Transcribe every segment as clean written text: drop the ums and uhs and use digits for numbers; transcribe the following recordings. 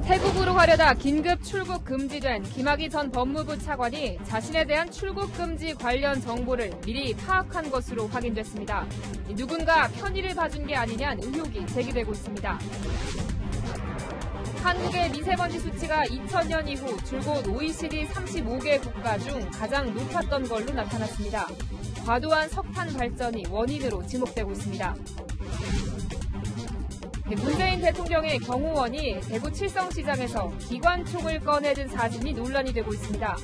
태국으로 가려다 긴급 출국 금지된 김학의 전 법무부 차관이 자신에 대한 출국 금지 관련 정보를 미리 파악한 것으로 확인됐습니다. 누군가 편의를 봐준 게 아니냐는 의혹이 제기되고 있습니다. 한국의 미세먼지 수치가 2000년 이후 줄곧 OECD 35개 국가 중 가장 높았던 걸로 나타났습니다. 과도한 석탄 발전이 원인으로 지목되고 있습니다. 문재인 대통령의 경호원이 대구 칠성시장에서 기관총을 꺼내든 사진이 논란이 되고 있습니다.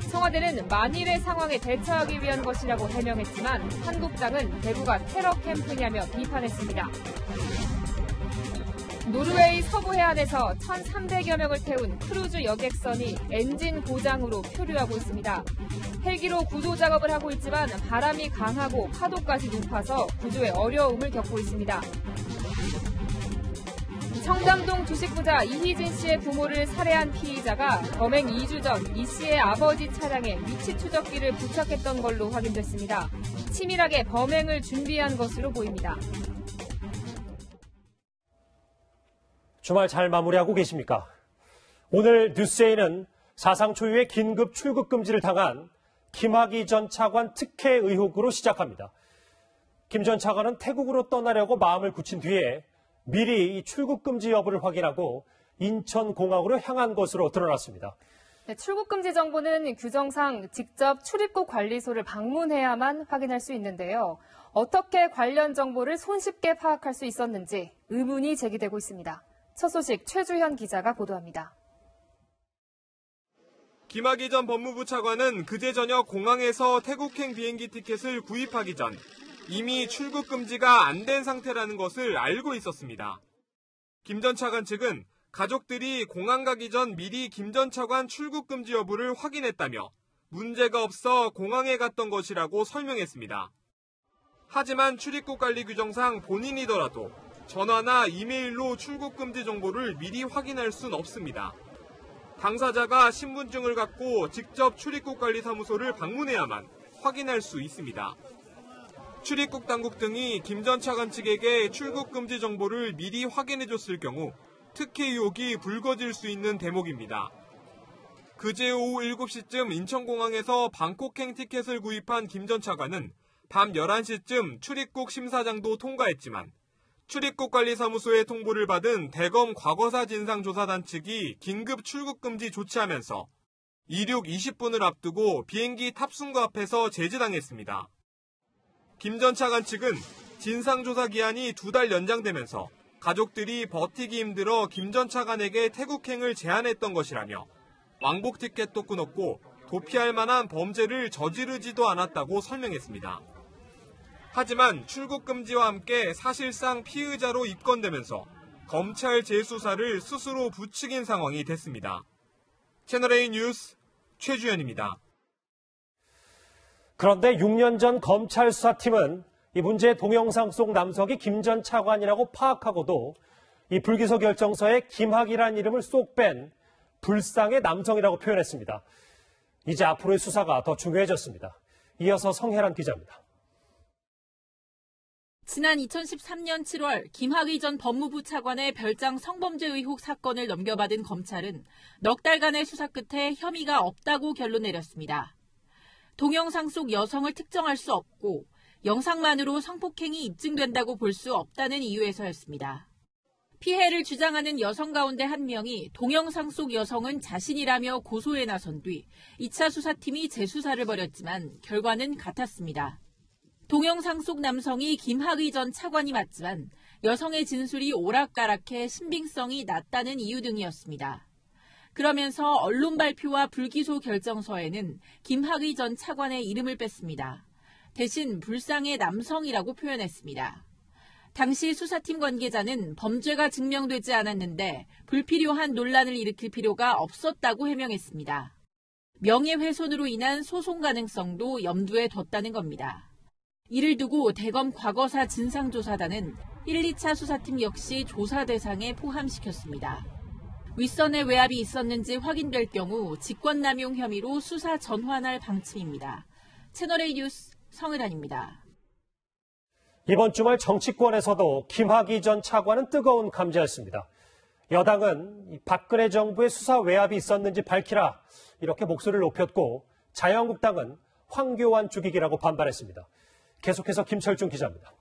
청와대는 만일의 상황에 대처하기 위한 것이라고 해명했지만 한국당은 대구가 테러 캠프냐며 비판했습니다. 노르웨이 서부 해안에서 1,300여 명을 태운 크루즈 여객선이 엔진 고장으로 표류하고 있습니다. 헬기로 구조 작업을 하고 있지만 바람이 강하고 파도까지 높아서 구조에 어려움을 겪고 있습니다. 청담동 주식부자 이희진 씨의 부모를 살해한 피의자가 범행 2주 전 이 씨의 아버지 차량에 위치 추적기를 부착했던 걸로 확인됐습니다. 치밀하게 범행을 준비한 것으로 보입니다. 주말 잘 마무리하고 계십니까? 오늘 뉴스에이는 사상 초유의 긴급 출국 금지를 당한 김학의 전 차관 특혜 의혹으로 시작합니다. 김 전 차관은 태국으로 떠나려고 마음을 굳힌 뒤에 미리 이 출국 금지 여부를 확인하고 인천공항으로 향한 것으로 드러났습니다. 네, 출국 금지 정보는 규정상 직접 출입국 관리소를 방문해야만 확인할 수 있는데요. 어떻게 관련 정보를 손쉽게 파악할 수 있었는지 의문이 제기되고 있습니다. 첫 소식 최주현 기자가 보도합니다. 김학의 전 법무부 차관은 그제 저녁 공항에서 태국행 비행기 티켓을 구입하기 전 이미 출국 금지가 안 된 상태라는 것을 알고 있었습니다. 김 전 차관 측은 가족들이 공항 가기 전 미리 김 전 차관 출국 금지 여부를 확인했다며 문제가 없어 공항에 갔던 것이라고 설명했습니다. 하지만 출입국 관리 규정상 본인이더라도 전화나 이메일로 출국 금지 정보를 미리 확인할 순 없습니다. 당사자가 신분증을 갖고 직접 출입국 관리 사무소를 방문해야만 확인할 수 있습니다. 출입국 당국 등이 김 전 차관 측에게 출국 금지 정보를 미리 확인해줬을 경우 특혜 의혹이 불거질 수 있는 대목입니다. 그제 오후 7시쯤 인천공항에서 방콕행 티켓을 구입한 김 전 차관은 밤 11시쯤 출입국 심사장도 통과했지만 출입국관리사무소의 통보를 받은 대검 과거사 진상조사단 측이 긴급 출국 금지 조치하면서 이륙 20분을 앞두고 비행기 탑승구 앞에서 제지당했습니다. 김 전 차관 측은 진상조사 기한이 2달 연장되면서 가족들이 버티기 힘들어 김 전 차관에게 태국행을 제안했던 것이라며 왕복 티켓도 끊었고 도피할 만한 범죄를 저지르지도 않았다고 설명했습니다. 하지만 출국 금지와 함께 사실상 피의자로 입건되면서 검찰 재수사를 스스로 부추긴 상황이 됐습니다. 채널A 뉴스 최주현입니다. 그런데 6년 전 검찰 수사팀은 이 문제의 동영상 속 남성이 김 전 차관이라고 파악하고도 이 불기소 결정서에 김학이라는 이름을 쏙 뺀 불상의 남성이라고 표현했습니다. 이제 앞으로의 수사가 더 중요해졌습니다. 이어서 성혜란 기자입니다. 지난 2013년 7월 김학의 전 법무부 차관의 별장 성범죄 의혹 사건을 넘겨받은 검찰은 넉 달간의 수사 끝에 혐의가 없다고 결론 내렸습니다. 동영상 속 여성을 특정할 수 없고 영상만으로 성폭행이 입증된다고 볼 수 없다는 이유에서였습니다. 피해를 주장하는 여성 가운데 한 명이 동영상 속 여성은 자신이라며 고소에 나선 뒤 2차 수사팀이 재수사를 벌였지만 결과는 같았습니다. 동영상 속 남성이 김학의 전 차관이 맞지만 여성의 진술이 오락가락해 신빙성이 낮다는 이유 등이었습니다. 그러면서 언론 발표와 불기소 결정서에는 김학의 전 차관의 이름을 뺐습니다. 대신 불상의 남성이라고 표현했습니다. 당시 수사팀 관계자는 범죄가 증명되지 않았는데 불필요한 논란을 일으킬 필요가 없었다고 해명했습니다. 명예훼손으로 인한 소송 가능성도 염두에 뒀다는 겁니다. 이를 두고 대검 과거사 진상조사단은 1, 2차 수사팀 역시 조사 대상에 포함시켰습니다. 윗선의 외압이 있었는지 확인될 경우 직권남용 혐의로 수사 전환할 방침입니다. 채널A 뉴스 성혜란입니다. 이번 주말 정치권에서도 김학의 전 차관은 뜨거운 감자였습니다. 여당은 이 박근혜 정부의 수사 외압이 있었는지 밝히라 이렇게 목소리를 높였고 자유한국당은 황교안 죽이기라고 반발했습니다. 계속해서 김철중 기자입니다.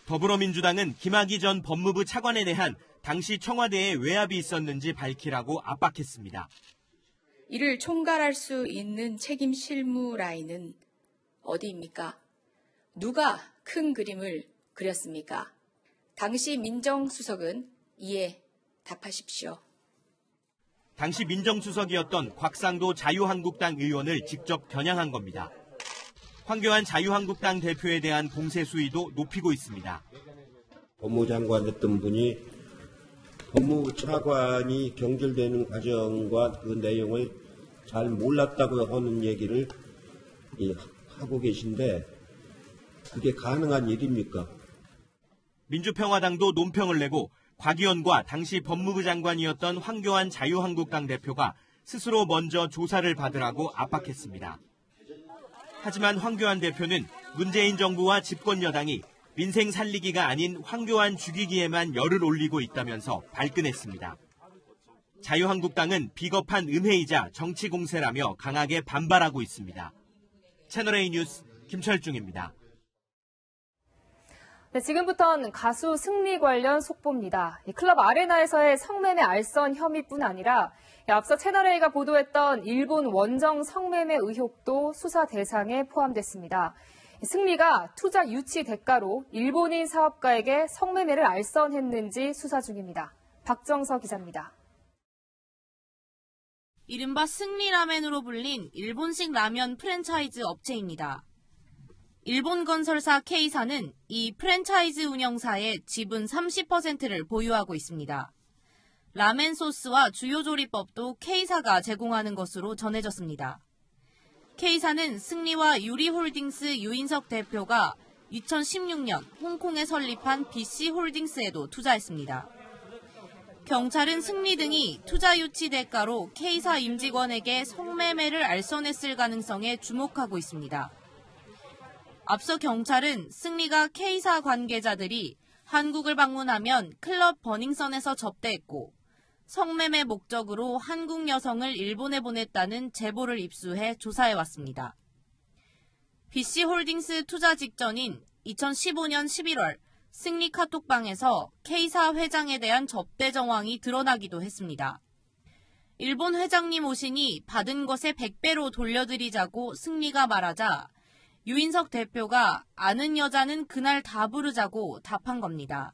더불어민주당은 김학의 전 법무부 차관에 대한 당시 청와대에 외압이 있었는지 밝히라고 압박했습니다. 이를 총괄할 수 있는 책임 실무 라인은 어디입니까? 누가 큰 그림을 그렸습니까? 당시 민정수석은 이에 답하십시오. 당시 민정수석이었던 곽상도 자유한국당 의원을 직접 겨냥한 겁니다. 황교안 자유한국당 대표에 대한 공세 수위도 높이고 있습니다. 법무장관 했던 분이 법무부 차관이 경질되는 과정과 그 내용을 잘 몰랐다고 하는 얘기를 하고 계신데 그게 가능한 일입니까? 민주평화당도 논평을 내고 곽 의원과 당시 법무부 장관이었던 황교안 자유한국당 대표가 스스로 먼저 조사를 받으라고 압박했습니다. 하지만 황교안 대표는 문재인 정부와 집권 여당이 민생 살리기가 아닌 황교안 죽이기에만 열을 올리고 있다면서 발끈했습니다. 자유한국당은 비겁한 음해이자 정치 공세라며 강하게 반발하고 있습니다. 채널A 뉴스 김철중입니다. 네, 지금부터는 가수 승리 관련 속보입니다. 클럽 아레나에서의 성매매 알선 혐의뿐 아니라 앞서 채널A가 보도했던 일본 원정 성매매 의혹도 수사 대상에 포함됐습니다. 승리가 투자 유치 대가로 일본인 사업가에게 성매매를 알선했는지 수사 중입니다. 박정서 기자입니다. 이른바 승리라멘으로 불린 일본식 라면 프랜차이즈 업체입니다. 일본 건설사 K사는 이 프랜차이즈 운영사의 지분 30%를 보유하고 있습니다. 라멘 소스와 주요 조리법도 K사가 제공하는 것으로 전해졌습니다. K사는 승리와 유리홀딩스 유인석 대표가 2016년 홍콩에 설립한 BC홀딩스에도 투자했습니다. 경찰은 승리 등이 투자 유치 대가로 K사 임직원에게 성매매를 알선했을 가능성에 주목하고 있습니다. 앞서 경찰은 승리가 K사 관계자들이 한국을 방문하면 클럽 버닝썬에서 접대했고 성매매 목적으로 한국 여성을 일본에 보냈다는 제보를 입수해 조사해왔습니다. BC홀딩스 투자 직전인 2015년 11월 승리 카톡방에서 K사 회장에 대한 접대 정황이 드러나기도 했습니다. 일본 회장님 오시니 받은 것의 100배로 돌려드리자고 승리가 말하자 유인석 대표가 아는 여자는 그날 다 부르자고 답한 겁니다.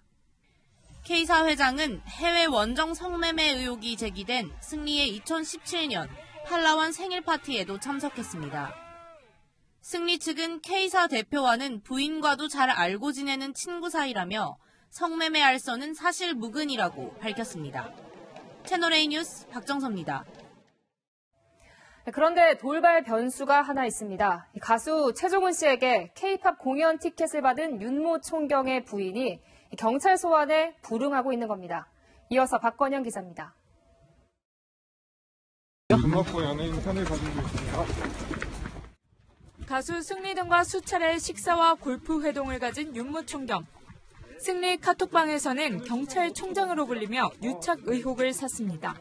K사 회장은 해외 원정 성매매 의혹이 제기된 승리의 2017년 팔라완 생일 파티에도 참석했습니다. 승리 측은 K사 대표와는 부인과도 잘 알고 지내는 친구 사이라며 성매매 알선은 사실 무근이라고 밝혔습니다. 채널A 뉴스 박정서입니다. 그런데 돌발 변수가 하나 있습니다. 가수 최종훈 씨에게 K-팝 공연 티켓을 받은 윤모 총경의 부인이 경찰 소환에 불응하고 있는 겁니다. 이어서 박건영 기자입니다. 음악과 연예인 편을 가지고 있습니다. 가수 승리 등과 수차례 식사와 골프 회동을 가진 윤모 총경. 승리 카톡방에서는 경찰총장으로 불리며 유착 의혹을 샀습니다.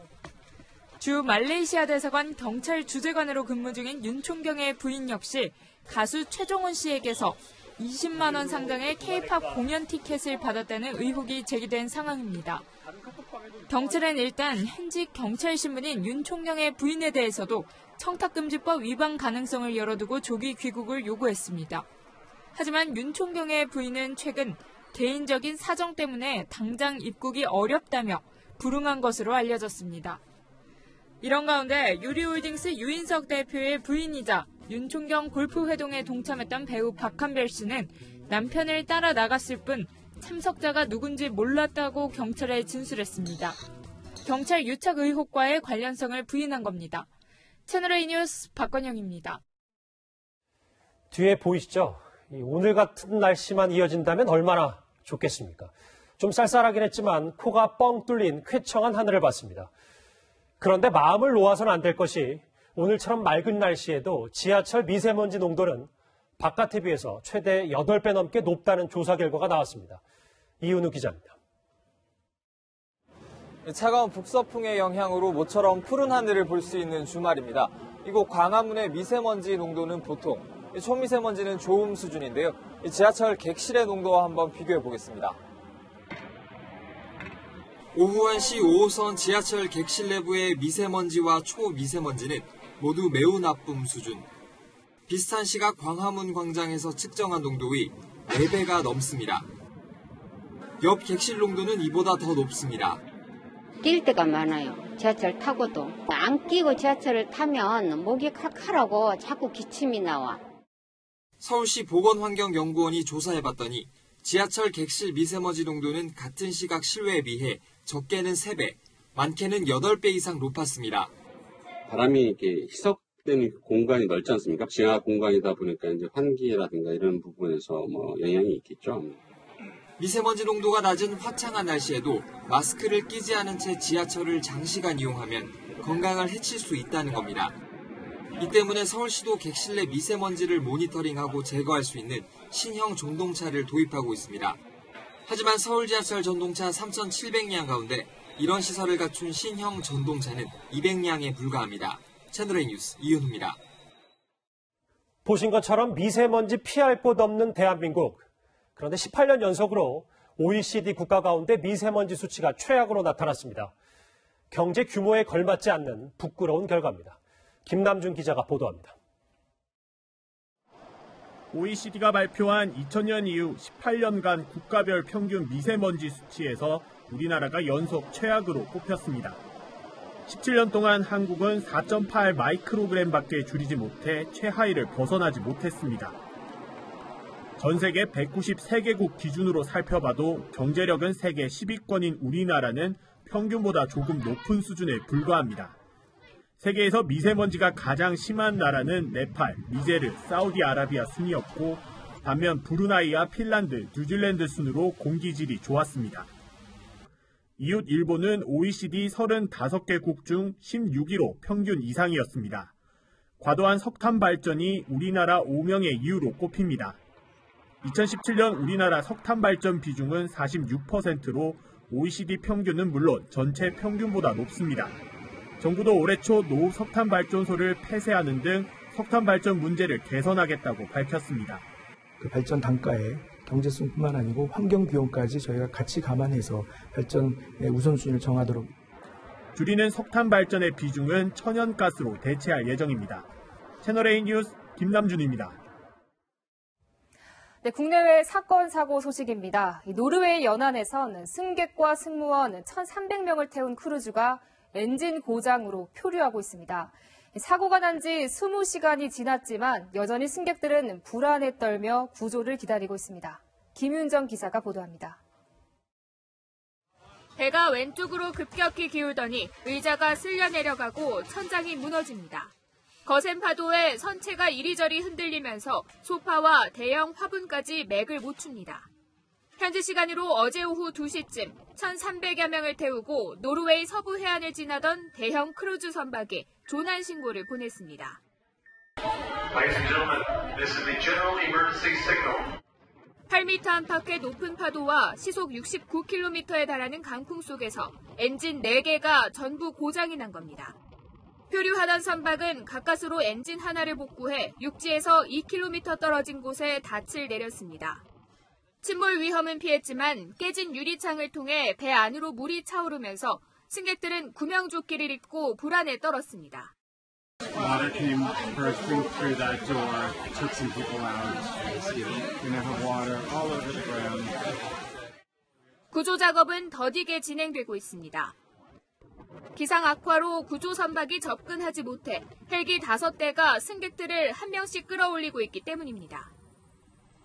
주 말레이시아 대사관 경찰 주재관으로 근무 중인 윤 총경의 부인 역시 가수 최종훈 씨에게서 20만 원 상당의 K-팝 공연 티켓을 받았다는 의혹이 제기된 상황입니다. 경찰은 일단 현직 경찰신문인 윤 총경의 부인에 대해서도 청탁금지법 위반 가능성을 열어두고 조기 귀국을 요구했습니다. 하지만 윤 총경의 부인은 최근 개인적인 사정 때문에 당장 입국이 어렵다며 불응한 것으로 알려졌습니다. 이런 가운데 유리홀딩스 유인석 대표의 부인이자 윤 총경 골프 회동에 동참했던 배우 박한별 씨는 남편을 따라 나갔을 뿐 참석자가 누군지 몰랐다고 경찰에 진술했습니다. 경찰 유착 의혹과의 관련성을 부인한 겁니다. 채널A 뉴스 박건영입니다. 뒤에 보이시죠? 오늘 같은 날씨만 이어진다면 얼마나 좋겠습니까? 좀 쌀쌀하긴 했지만 코가 뻥 뚫린 쾌청한 하늘을 봤습니다. 그런데 마음을 놓아서는 안 될 것이 오늘처럼 맑은 날씨에도 지하철 미세먼지 농도는 바깥에 비해서 최대 8배 넘게 높다는 조사 결과가 나왔습니다. 이은우 기자입니다. 차가운 북서풍의 영향으로 모처럼 푸른 하늘을 볼 수 있는 주말입니다. 이곳 광화문의 미세먼지 농도는 보통, 초미세먼지는 좋음 수준인데요. 지하철 객실의 농도와 한번 비교해 보겠습니다. 오후 1시 5호선 지하철 객실 내부의 미세먼지와 초미세먼지는 모두 매우 나쁨 수준. 비슷한 시각 광화문 광장에서 측정한 농도의 4배가 넘습니다. 옆 객실 농도는 이보다 더 높습니다. 뛸 때가 많아요. 지하철 타고도. 안 끼고 지하철을 타면 목이 칼칼하고 자꾸 기침이 나와. 서울시 보건환경연구원이 조사해봤더니 지하철 객실 미세먼지 농도는 같은 시각 실외에 비해 적게는 3배, 많게는 8배 이상 높았습니다. 바람이 이렇게 희석되는 공간이 넓지 않습니까? 지하 공간이다 보니까 이제 환기라든가 이런 부분에서 영향이 있겠죠. 미세먼지 농도가 낮은 화창한 날씨에도 마스크를 끼지 않은 채 지하철을 장시간 이용하면 건강을 해칠 수 있다는 겁니다. 이 때문에 서울시도 객실 내 미세먼지를 모니터링하고 제거할 수 있는 신형 전동차를 도입하고 있습니다. 하지만 서울 지하철 전동차 3,700량 가운데 이런 시설을 갖춘 신형 전동차는 200량에 불과합니다. 채널A 뉴스 이윤우입니다. 보신 것처럼 미세먼지 피할 곳 없는 대한민국. 그런데 18년 연속으로 OECD 국가 가운데 미세먼지 수치가 최악으로 나타났습니다. 경제 규모에 걸맞지 않는 부끄러운 결과입니다. 김남준 기자가 보도합니다. OECD가 발표한 2000년 이후 18년간 국가별 평균 미세먼지 수치에서 우리나라가 연속 최악으로 꼽혔습니다. 17년 동안 한국은 4.8 마이크로그램밖에 줄이지 못해 최하위를 벗어나지 못했습니다. 전 세계 193개국 기준으로 살펴봐도 경제력은 세계 10위권인 우리나라는 평균보다 조금 높은 수준에 불과합니다. 세계에서 미세먼지가 가장 심한 나라는 네팔, 니제르, 사우디아라비아 순이었고 반면 브루나이와 핀란드, 뉴질랜드 순으로 공기질이 좋았습니다. 이웃 일본은 OECD 35개국 중 16위로 평균 이상이었습니다. 과도한 석탄 발전이 우리나라 오명의 이유로 꼽힙니다. 2017년 우리나라 석탄 발전 비중은 46%로 OECD 평균은 물론 전체 평균보다 높습니다. 정부도 올해 초 노후 석탄 발전소를 폐쇄하는 등 석탄 발전 문제를 개선하겠다고 밝혔습니다. 그 발전 단가에 경제성뿐만 아니고 환경 비용까지 저희가 같이 감안해서 발전의 우선순위를 정하도록. 줄이는 석탄 발전의 비중은 천연가스로 대체할 예정입니다. 채널A 뉴스 김남준입니다. 네, 국내외 사건 사고 소식입니다. 노르웨이 연안에선 승객과 승무원 1,300명을 태운 크루즈가 엔진 고장으로 표류하고 있습니다. 사고가 난 지 20시간이 지났지만 여전히 승객들은 불안에 떨며 구조를 기다리고 있습니다. 김윤정 기자가 보도합니다. 배가 왼쪽으로 급격히 기울더니 의자가 쓸려 내려가고 천장이 무너집니다. 거센 파도에 선체가 이리저리 흔들리면서 소파와 대형 화분까지 맥을 못 춥니다. 현지 시간으로 어제 오후 2시쯤 1,300여 명을 태우고 노르웨이 서부 해안을 지나던 대형 크루즈 선박이 조난 신고를 보냈습니다. 8m 안팎의 높은 파도와 시속 69km에 달하는 강풍 속에서 엔진 4개가 전부 고장이 난 겁니다. 표류하던 선박은 가까스로 엔진 하나를 복구해 육지에서 2km 떨어진 곳에 닻을 내렸습니다. 침몰 위험은 피했지만 깨진 유리창을 통해 배 안으로 물이 차오르면서 승객들은 구명조끼를 입고 불안에 떨었습니다. Water came bursting through that door, took some people out. We have water all over the ground. 구조 작업은 더디게 진행되고 있습니다. 기상 악화로 구조 선박이 접근하지 못해 헬기 5대가 승객들을 한 명씩 끌어올리고 있기 때문입니다.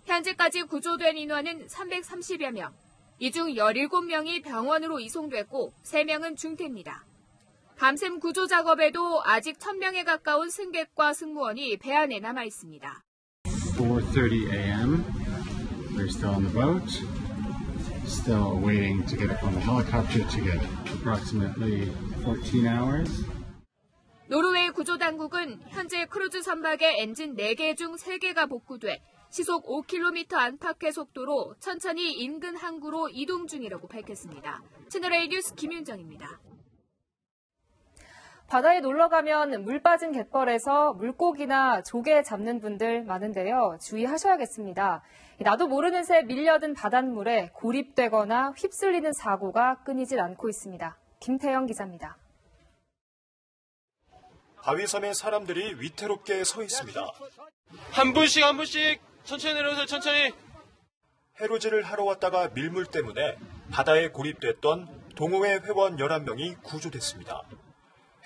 현재까지 구조된 인원은 330여 명, 이 중 17명이 병원으로 이송됐고 3명은 중태입니다. 밤샘 구조 작업에도 아직 1,000명에 가까운 승객과 승무원이 배 안에 남아 있습니다. 4:30 a.m. We're still on the boat, still waiting to get up on the helicopter to get approximately 14 hours. 노르웨이 구조당국은 현재 크루즈 선박의 엔진 4개 중 3개가 복구돼 시속 5km 안팎의 속도로 천천히 인근 항구로 이동 중이라고 밝혔습니다. 채널A 뉴스 김윤정입니다. 바다에 놀러가면 물 빠진 갯벌에서 물고기나 조개 잡는 분들 많은데요. 주의하셔야겠습니다. 나도 모르는 새 밀려든 바닷물에 고립되거나 휩쓸리는 사고가 끊이질 않고 있습니다. 김태영 기자입니다. 바위섬에 사람들이 위태롭게 서 있습니다. 한 분씩 천천히 내려오세요, 천천히. 해루질을 하러 왔다가 밀물 때문에 바다에 고립됐던 동호회 회원 11명이 구조됐습니다.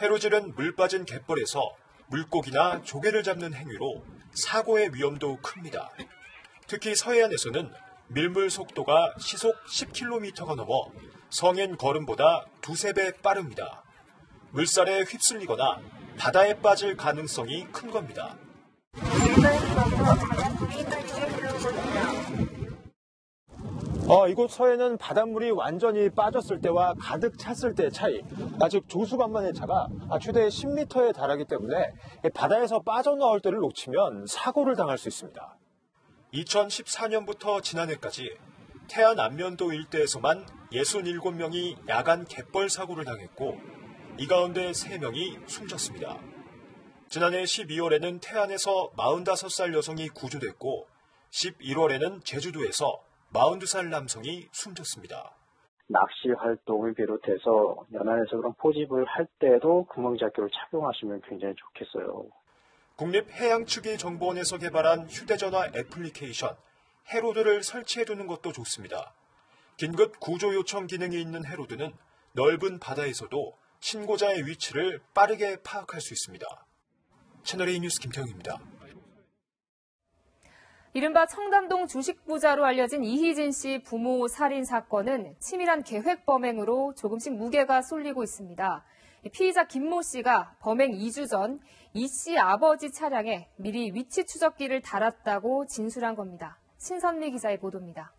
해루질은 물 빠진 갯벌에서 물고기나 조개를 잡는 행위로 사고의 위험도 큽니다. 특히 서해안에서는 밀물 속도가 시속 10km가 넘어 성인 걸음보다 두세 배 빠릅니다. 물살에 휩쓸리거나 바다에 빠질 가능성이 큰 겁니다. 이곳 서해는 바닷물이 완전히 빠졌을 때와 가득 찼을 때의 차이, 즉 조수간만의 차가 최대 10m에 달하기 때문에 바다에서 빠져나올 때를 놓치면 사고를 당할 수 있습니다. 2014년부터 지난해까지 태안 안면도 일대에서만 67명이 야간 갯벌 사고를 당했고 이 가운데 3명이 숨졌습니다. 지난해 12월에는 태안에서 45살 여성이 구조됐고 11월에는 제주도에서 42살 남성이 숨졌습니다. 낚시 활동을 비롯해서 연안에서 그런 포집을 할 때도 구명자켓을 착용하시면 굉장히 좋겠어요. 국립해양추기정보원에서 개발한 휴대전화 애플리케이션 해로드를 설치해두는 것도 좋습니다. 긴급 구조 요청 기능이 있는 해로드는 넓은 바다에서도 신고자의 위치를 빠르게 파악할 수 있습니다. 채널A 뉴스 김태형입니다. 이른바 청담동 주식부자로 알려진 이희진 씨 부모 살인 사건은 치밀한 계획 범행으로 조금씩 무게가 쏠리고 있습니다. 피의자 김모 씨가 범행 2주 전 이 씨 아버지 차량에 미리 위치 추적기를 달았다고 진술한 겁니다. 신선미 기자의 보도입니다.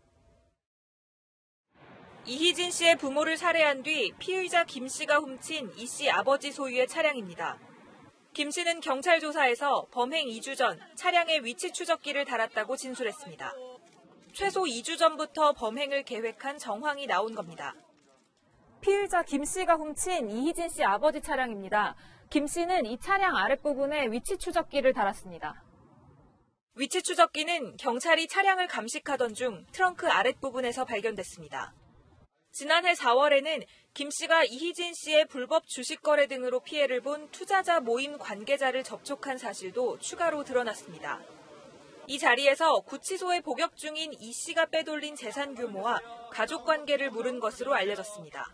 이희진 씨의 부모를 살해한 뒤 피의자 김 씨가 훔친 이 씨 아버지 소유의 차량입니다. 김 씨는 경찰 조사에서 범행 2주 전 차량에 위치 추적기를 달았다고 진술했습니다. 최소 2주 전부터 범행을 계획한 정황이 나온 겁니다. 피의자 김 씨가 훔친 이희진 씨 아버지 차량입니다. 김 씨는 이 차량 아랫부분에 위치 추적기를 달았습니다. 위치 추적기는 경찰이 차량을 감식하던 중 트렁크 아랫부분에서 발견됐습니다. 지난해 4월에는 김 씨가 이희진 씨의 불법 주식 거래 등으로 피해를 본 투자자 모임 관계자를 접촉한 사실도 추가로 드러났습니다. 이 자리에서 구치소에 복역 중인 이 씨가 빼돌린 재산 규모와 가족 관계를 물은 것으로 알려졌습니다.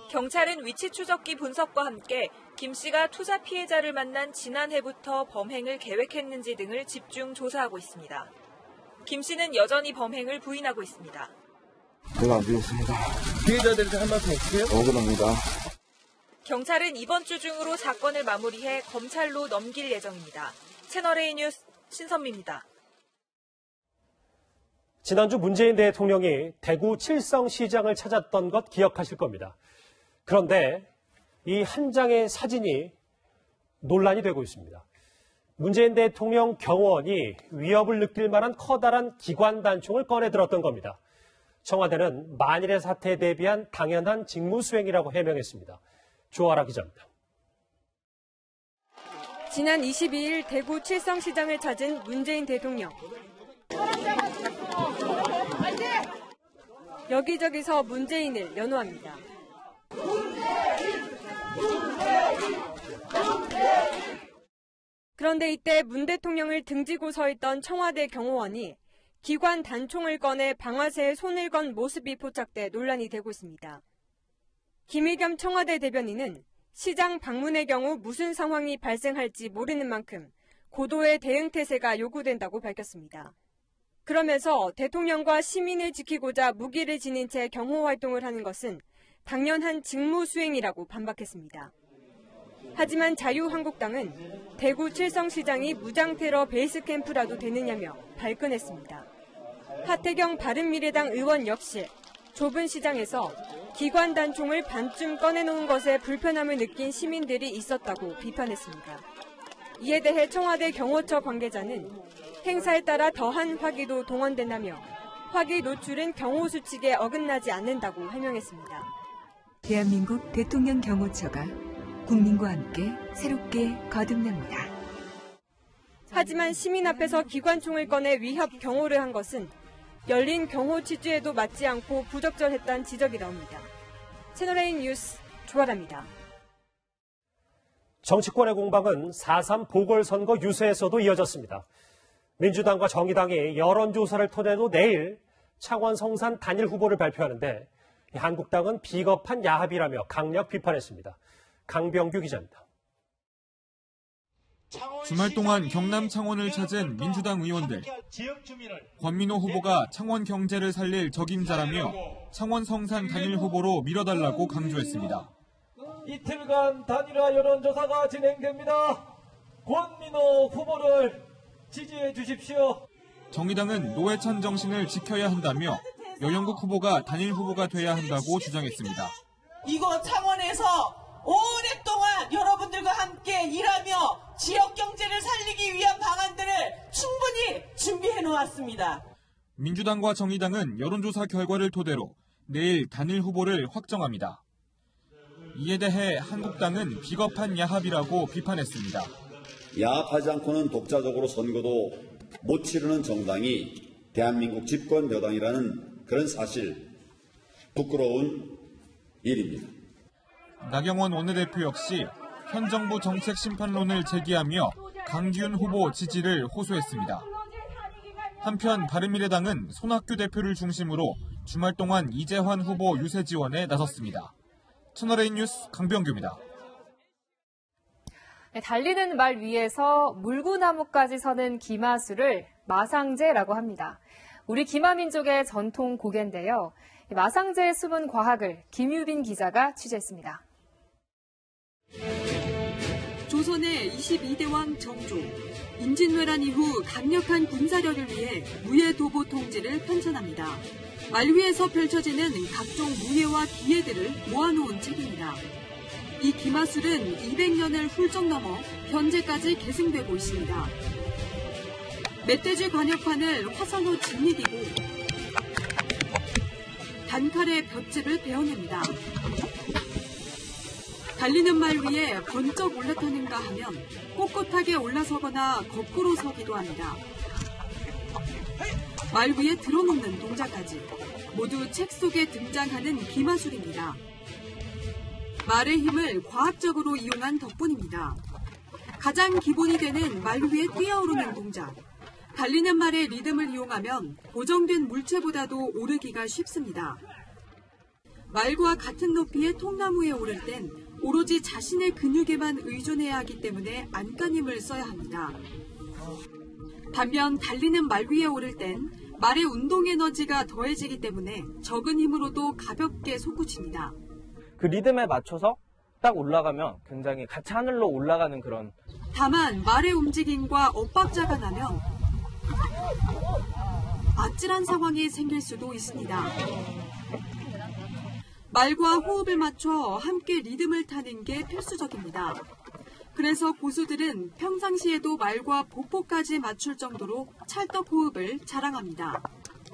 경찰은 위치 추적기 분석과 함께 김 씨가 투자 피해자를 만난 지난해부터 범행을 계획했는지 등을 집중 조사하고 있습니다. 김 씨는 여전히 범행을 부인하고 있습니다. 제가 안 되겠습니다. 피해자들한테 한 말씀 없으세요? 억울합니다. 경찰은 이번 주 중으로 사건을 마무리해 검찰로 넘길 예정입니다. 채널A 뉴스 신선미입니다. 지난주 문재인 대통령이 대구 칠성시장을 찾았던 것 기억하실 겁니다. 그런데 이 한 장의 사진이 논란이 되고 있습니다. 문재인 대통령 경호원이 위협을 느낄 만한 커다란 기관 단총을 꺼내들었던 겁니다. 청와대는 만일의 사태에 대비한 당연한 직무 수행이라고 해명했습니다. 조아라 기자입니다. 지난 22일 대구 칠성시장을 찾은 문재인 대통령. 여기저기서 문재인을 연호합니다. 그런데 이때 문 대통령을 등지고 서 있던 청와대 경호원이 기관 단총을 꺼내 방아쇠에 손을 건 모습이 포착돼 논란이 되고 있습니다. 김의겸 청와대 대변인은 시장 방문의 경우 무슨 상황이 발생할지 모르는 만큼 고도의 대응 태세가 요구된다고 밝혔습니다. 그러면서 대통령과 시민을 지키고자 무기를 지닌 채 경호 활동을 하는 것은 당연한 직무 수행이라고 반박했습니다. 하지만 자유한국당은 대구 칠성시장이 무장테러 베이스 캠프라도 되느냐며 발끈했습니다. 하태경 바른미래당 의원 역시 좁은 시장에서 기관 단총을 반쯤 꺼내놓은 것에 불편함을 느낀 시민들이 있었다고 비판했습니다. 이에 대해 청와대 경호처 관계자는 행사에 따라 더한 화기도 동원된다며 화기 노출은 경호 수칙에 어긋나지 않는다고 해명했습니다. 대한민국 대통령 경호처가 국민과 함께 새롭게 거듭납니다. 하지만 시민 앞에서 기관총을 꺼내 위협 경호를 한 것은 열린 경호 취지에도 맞지 않고 부적절했다는 지적이 나옵니다. 채널A 뉴스 조아라입니다. 정치권의 공방은 4.3 보궐선거 유세에서도 이어졌습니다. 민주당과 정의당이 여론조사를 토대로 내일 창원 성산 단일 후보를 발표하는데 한국당은 비겁한 야합이라며 강력 비판했습니다. 강병규 기자입니다. 주말 동안 경남 창원을 찾은 민주당 의원들. 권민호 후보가 창원 경제를 살릴 적임자라며 창원 성산 단일 후보로 밀어달라고 강조했습니다. 이틀간 단일화 여론조사가 진행됩니다. 권민호 후보를 지지해 주십시오. 정의당은 노회찬 정신을 지켜야 한다며 여영국 후보가 단일 후보가 돼야 한다고 주장했습니다. 이곳 창원에서 오랫동안 여러분들과 함께 일하며 지역 경제를 살리기 위한 방안들을 충분히 준비해 놓았습니다. 민주당과 정의당은 여론조사 결과를 토대로 내일 단일 후보를 확정합니다. 이에 대해 한국당은 비겁한 야합이라고 비판했습니다. 야합하지 않고는 독자적으로 선거도 못 치르는 정당이 대한민국 집권 여당이라는 그런 사실, 부끄러운 일입니다. 나경원 원내대표 역시 현 정부 정책 심판론을 제기하며 강기훈 후보 지지를 호소했습니다. 한편 바른미래당은 손학규 대표를 중심으로 주말 동안 이재환 후보 유세 지원에 나섰습니다. 채널A 뉴스 강병규입니다. 달리는 말 위에서 물구나무까지 서는 기마수를 마상제라고 합니다. 우리 기마민족의 전통 고개인데요. 마상제의 숨은 과학을 김유빈 기자가 취재했습니다. 조선의 22대 왕 정조, 임진왜란 이후 강력한 군사력을 위해 무예도보 통제를 편찬합니다. 말 위에서 펼쳐지는 각종 무예와 기예들을 모아놓은 책입니다. 이 기마술은 200년을 훌쩍 넘어 현재까지 계승되고 있습니다. 멧돼지 관역판을 화살로 짓이기고 단칼에 볏짚을 베어냅니다. 달리는 말 위에 번쩍 올라타는가 하면 꼿꼿하게 올라서거나 거꾸로 서기도 합니다. 말 위에 들어놓는 동작까지 모두 책 속에 등장하는 기마술입니다. 말의 힘을 과학적으로 이용한 덕분입니다. 가장 기본이 되는 말 위에 뛰어오르는 동작. 달리는 말의 리듬을 이용하면 고정된 물체보다도 오르기가 쉽습니다. 말과 같은 높이의 통나무에 오를 땐 오로지 자신의 근육에만 의존해야 하기 때문에 안간힘을 써야 합니다. 반면 달리는 말 위에 오를 땐 말의 운동 에너지가 더해지기 때문에 적은 힘으로도 가볍게 솟구칩니다. 그 리듬에 맞춰서 딱 올라가면 굉장히 같이 하늘로 올라가는 그런. 다만 말의 움직임과 엇박자가 나면 아찔한 상황이 생길 수도 있습니다. 말과 호흡을 맞춰 함께 리듬을 타는 게 필수적입니다. 그래서 고수들은 평상시에도 말과 복부까지 맞출 정도로 찰떡 호흡을 자랑합니다.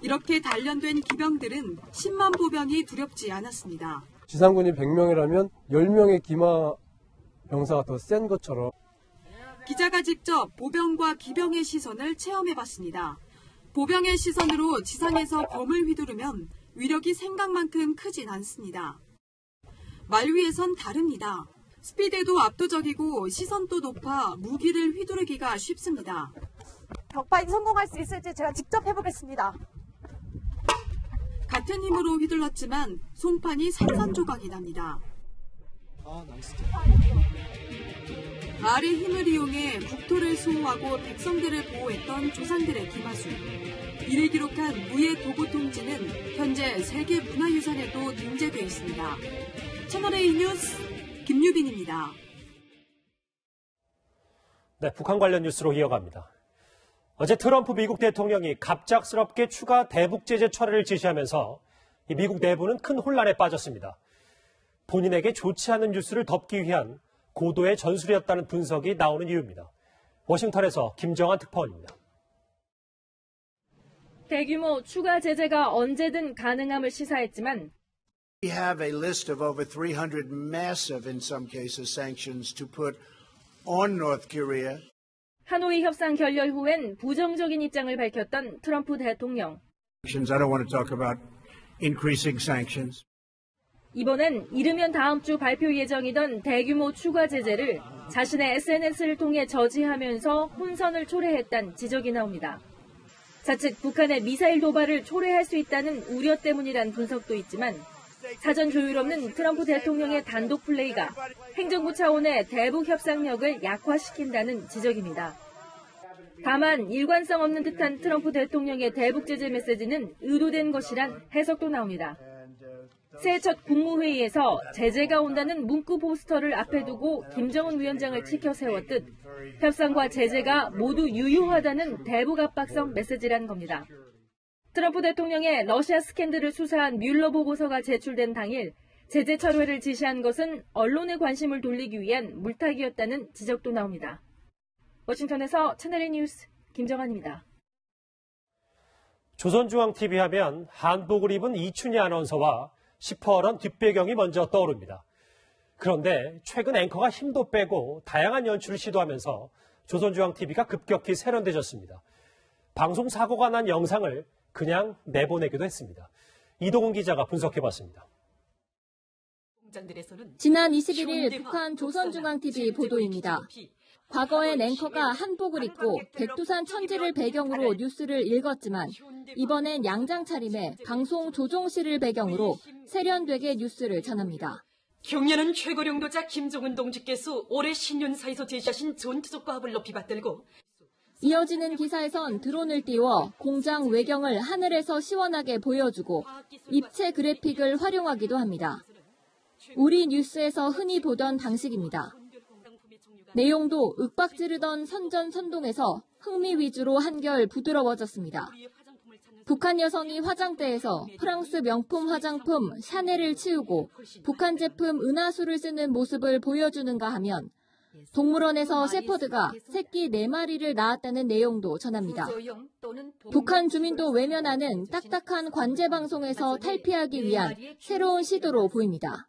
이렇게 단련된 기병들은 10만 보병이 두렵지 않았습니다. 지상군이 100명이라면 10명의 기마 병사가 더 센 것처럼. 기자가 직접 보병과 기병의 시선을 체험해봤습니다. 보병의 시선으로 지상에서 검을 휘두르면 위력이 생각만큼 크진 않습니다. 말 위에선 다릅니다. 스피드도 압도적이고 시선도 높아 무기를 휘두르기가 쉽습니다. 벽파이 성공할 수 있을지 제가 직접 해보겠습니다. 같은 힘으로 휘둘렀지만 송판이 산산조각이 납니다. 말의 힘을 이용해 국토를 수호하고 백성들을 보호했던 조상들의 기마술. 이를 기록한 무예 도보 통지는 현재 세계 문화유산에도 등재되어 있습니다. 채널A 뉴스 김유빈입니다. 네, 북한 관련 뉴스로 이어갑니다. 어제 트럼프 미국 대통령이 갑작스럽게 추가 대북 제재 철회를 지시하면서 이 미국 내부는 큰 혼란에 빠졌습니다. 본인에게 좋지 않은 뉴스를 덮기 위한 고도의 전술이었다는 분석이 나오는 이유입니다. 워싱턴에서 김정한 특파원입니다. 대규모 추가 제재가 언제든 가능함을 시사했지만 We have a list of over 300 massive, in some cases, sanctions to put on North Korea. 하노이 협상 결렬 후엔 부정적인 입장을 밝혔던 트럼프 대통령. I don't want to talk about increasing sanctions. 이번엔 이르면 다음 주 발표 예정이던 대규모 추가 제재를 자신의 SNS를 통해 저지하면서 혼선을 초래했다는 지적이 나옵니다. 자칫 북한의 미사일 도발을 초래할 수 있다는 우려 때문이란 분석도 있지만 사전 조율 없는 트럼프 대통령의 단독 플레이가 행정부 차원의 대북 협상력을 약화시킨다는 지적입니다. 다만 일관성 없는 듯한 트럼프 대통령의 대북 제재 메시지는 의도된 것이란 해석도 나옵니다. 새해 첫 국무회의에서 제재가 온다는 문구 포스터를 앞에 두고 김정은 위원장을 치켜 세웠듯 협상과 제재가 모두 유효하다는 대북 압박성 메시지라는 겁니다. 트럼프 대통령의 러시아 스캔들을 수사한 뮬러 보고서가 제출된 당일 제재 철회를 지시한 것은 언론의 관심을 돌리기 위한 물타기였다는 지적도 나옵니다. 워싱턴에서 채널A 뉴스 김정환입니다. 조선중앙TV 하면 한복을 입은 이춘희 아나운서와 시퍼런 뒷배경이 먼저 떠오릅니다. 그런데 최근 앵커가 힘도 빼고 다양한 연출을 시도하면서 조선중앙TV가 급격히 세련돼졌습니다. 방송 사고가 난 영상을 그냥 내보내기도 했습니다. 이동훈 기자가 분석해봤습니다. 지난 21일 북한 조선중앙TV 보도입니다. 과거엔 앵커가 한복을 입고 백두산 천지를 배경으로 뉴스를 읽었지만 이번엔 양장 차림에 방송 조종실을 배경으로 세련되게 뉴스를 전합니다. 경례는 최고령도자 김정은 동지께서 올해 신년사에서 제시하신 전투적 과업을 높이 받들고 이어지는 기사에선 드론을 띄워 공장 외경을 하늘에서 시원하게 보여주고 입체 그래픽을 활용하기도 합니다. 우리 뉴스에서 흔히 보던 방식입니다. 내용도 윽박지르던 선전선동에서 흥미 위주로 한결 부드러워졌습니다. 북한 여성이 화장대에서 프랑스 명품 화장품 샤넬을 치우고 북한 제품 은하수를 쓰는 모습을 보여주는가 하면 동물원에서 셰퍼드가 새끼 4마리를 낳았다는 내용도 전합니다. 북한 주민도 외면하는 딱딱한 관제 방송에서 탈피하기 위한 새로운 시도로 보입니다.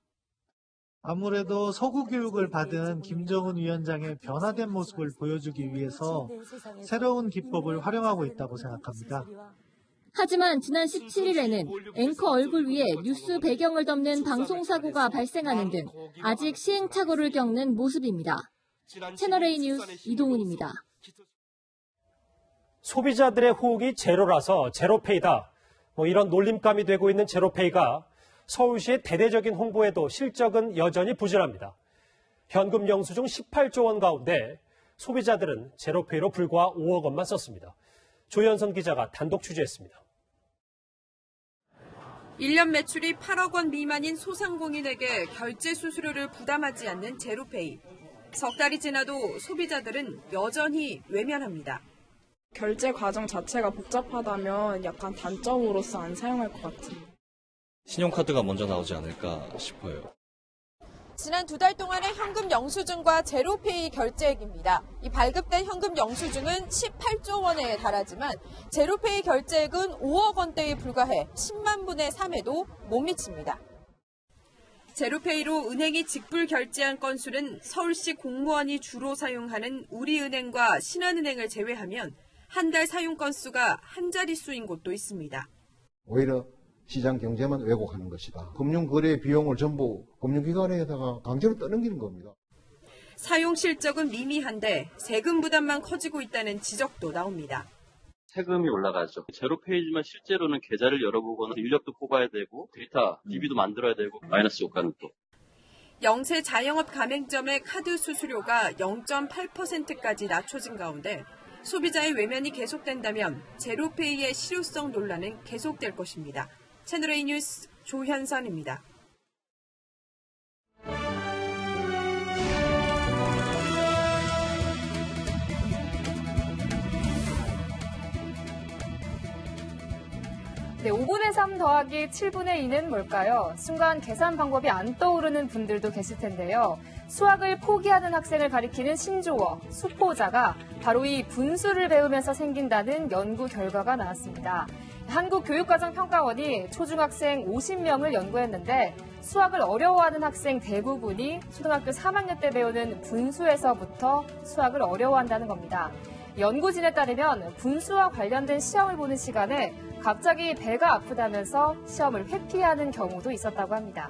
아무래도 서구 교육을 받은 김정은 위원장의 변화된 모습을 보여주기 위해서 새로운 기법을 활용하고 있다고 생각합니다. 하지만 지난 17일에는 앵커 얼굴 위에 뉴스 배경을 덮는 방송사고가 발생하는 등 아직 시행착오를 겪는 모습입니다. 채널A 뉴스 이동훈입니다. 소비자들의 호응이 제로라서 제로페이다. 이런 놀림감이 되고 있는 제로페이가 서울시의 대대적인 홍보에도 실적은 여전히 부진합니다. 현금 영수증 18조 원 가운데 소비자들은 제로페이로 불과 5억 원만 썼습니다. 조현선 기자가 단독 취재했습니다. 1년 매출이 8억 원 미만인 소상공인에게 결제 수수료를 부담하지 않는 제로페이. 석 달이 지나도 소비자들은 여전히 외면합니다. 결제 과정 자체가 복잡하다면 약간 단점으로서 안 사용할 것 같은. 신용카드가 먼저 나오지 않을까 싶어요. 지난 2달 동안의 현금 영수증과 제로페이 결제액입니다. 이 발급된 현금 영수증은 18조 원에 달하지만 제로페이 결제액은 5억 원대에 불과해 10만 분의 3에도 못 미칩니다. 제로페이로 은행이 직불 결제한 건수는 서울시 공무원이 주로 사용하는 우리은행과 신한은행을 제외하면 한 달 사용 건수가 한 자릿수인 곳도 있습니다. 오히려 시장 경제만 왜곡하는 것이다. 금융거래 비용을 전부 금융기관에다가 강제로 떠넘기는 겁니다. 사용 실적은 미미한데 세금 부담만 커지고 있다는 지적도 나옵니다. 세금이 올라가죠. 제로페이지만 실제로는 계좌를 열어보거나 인력도 뽑아야 되고 데이터 DB도 만들어야 되고 마이너스 효과는 또. 영세 자영업 가맹점의 카드 수수료가 0.8%까지 낮춰진 가운데 소비자의 외면이 계속된다면 제로페이의 실효성 논란은 계속될 것입니다. 채널A 뉴스 조현선입니다. 네, 5분의 3 더하기 7분의 2는 뭘까요? 순간 계산 방법이 안 떠오르는 분들도 계실 텐데요. 수학을 포기하는 학생을 가리키는 신조어, 수포자가 바로 이 분수를 배우면서 생긴다는 연구 결과가 나왔습니다. 한국교육과정평가원이 초중학생 50명을 연구했는데 수학을 어려워하는 학생 대부분이 초등학교 3학년 때 배우는 분수에서부터 수학을 어려워한다는 겁니다. 연구진에 따르면 분수와 관련된 시험을 보는 시간에 갑자기 배가 아프다면서 시험을 회피하는 경우도 있었다고 합니다.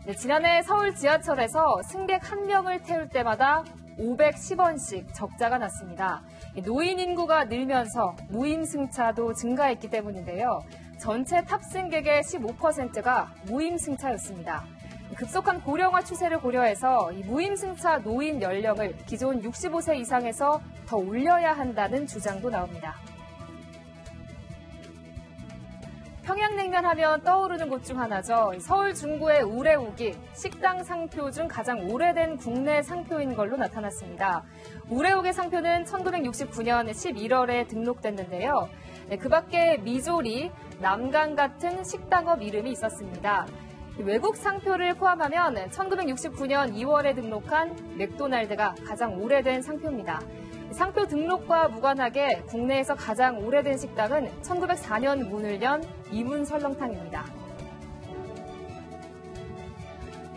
네, 지난해 서울 지하철에서 승객 1명을 태울 때마다 510원씩 적자가 났습니다. 노인 인구가 늘면서 무임승차도 증가했기 때문인데요. 전체 탑승객의 15%가 무임승차였습니다. 급속한 고령화 추세를 고려해서 이 무임승차 노인 연령을 기존 65세 이상에서 더 올려야 한다는 주장도 나옵니다. 평양냉면 하면 떠오르는 곳 중 하나죠. 서울 중구의 우레옥이 식당 상표 중 가장 오래된 국내 상표인 걸로 나타났습니다. 우레옥의 상표는 1969년 11월에 등록됐는데요. 그 밖에 미조리, 남강 같은 식당업 이름이 있었습니다. 외국 상표를 포함하면 1969년 2월에 등록한 맥도날드가 가장 오래된 상표입니다. 상표 등록과 무관하게 국내에서 가장 오래된 식당은 1904년 문을 연 이문설렁탕입니다.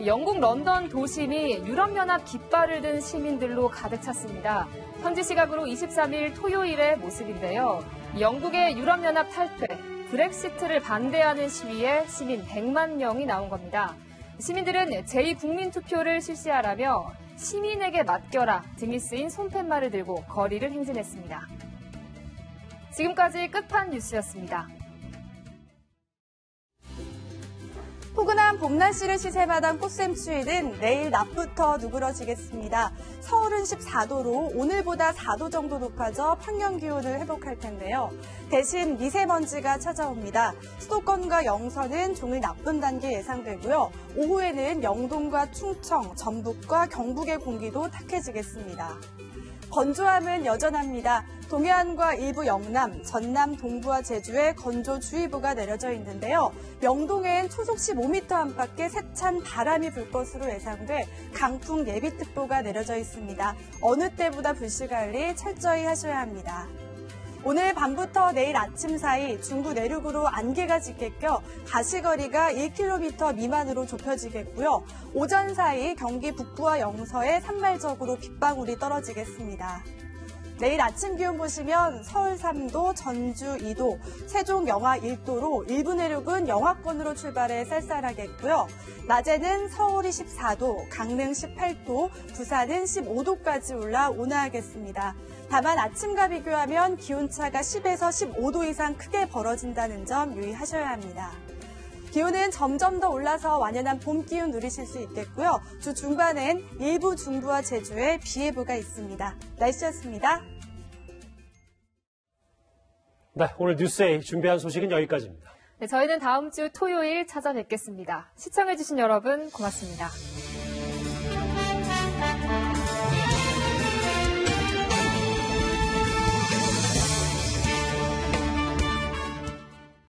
영국 런던 도심이 유럽연합 깃발을 든 시민들로 가득 찼습니다. 현지 시각으로 23일 토요일의 모습인데요. 영국의 유럽연합 탈퇴, 브렉시트를 반대하는 시위에 시민 100만 명이 나온 겁니다. 시민들은 제2국민투표를 실시하라며 시민에게 맡겨라 등이 쓰인 손팻말을 들고 거리를 행진했습니다. 지금까지 끝판 뉴스였습니다. 포근한 봄 날씨를 시세마당 꽃샘추위는 내일 낮부터 누그러지겠습니다. 서울은 14도로 오늘보다 4도 정도 높아져 평년 기온을 회복할 텐데요. 대신 미세먼지가 찾아옵니다. 수도권과 영서는 종일 나쁨 단계 예상되고요. 오후에는 영동과 충청, 전북과 경북의 공기도 탁해지겠습니다. 건조함은 여전합니다. 동해안과 일부 영남, 전남, 동부와 제주에 건조주의보가 내려져 있는데요. 명동엔 초속 15m 안팎의 세찬 바람이 불 것으로 예상돼 강풍 예비특보가 내려져 있습니다. 어느 때보다 불씨관리 철저히 하셔야 합니다. 오늘 밤부터 내일 아침 사이 중부 내륙으로 안개가 짙게 껴 가시거리가 1km 미만으로 좁혀지겠고요. 오전 사이 경기 북부와 영서에 산발적으로 빗방울이 떨어지겠습니다. 내일 아침 기온 보시면 서울 3도, 전주 2도, 세종 영하 1도로 일부 내륙은 영하권으로 출발해 쌀쌀하겠고요. 낮에는 서울이 14도, 강릉 18도, 부산은 15도까지 올라 온화하겠습니다. 다만 아침과 비교하면 기온차가 10에서 15도 이상 크게 벌어진다는 점 유의하셔야 합니다. 기온은 점점 더 올라서 완연한 봄 기운 누리실 수 있겠고요. 주 중반엔 일부 중부와 제주에 비 예보가 있습니다. 날씨였습니다. 네, 오늘 뉴스에이 준비한 소식은 여기까지입니다. 네, 저희는 다음 주 토요일 찾아뵙겠습니다. 시청해주신 여러분 고맙습니다.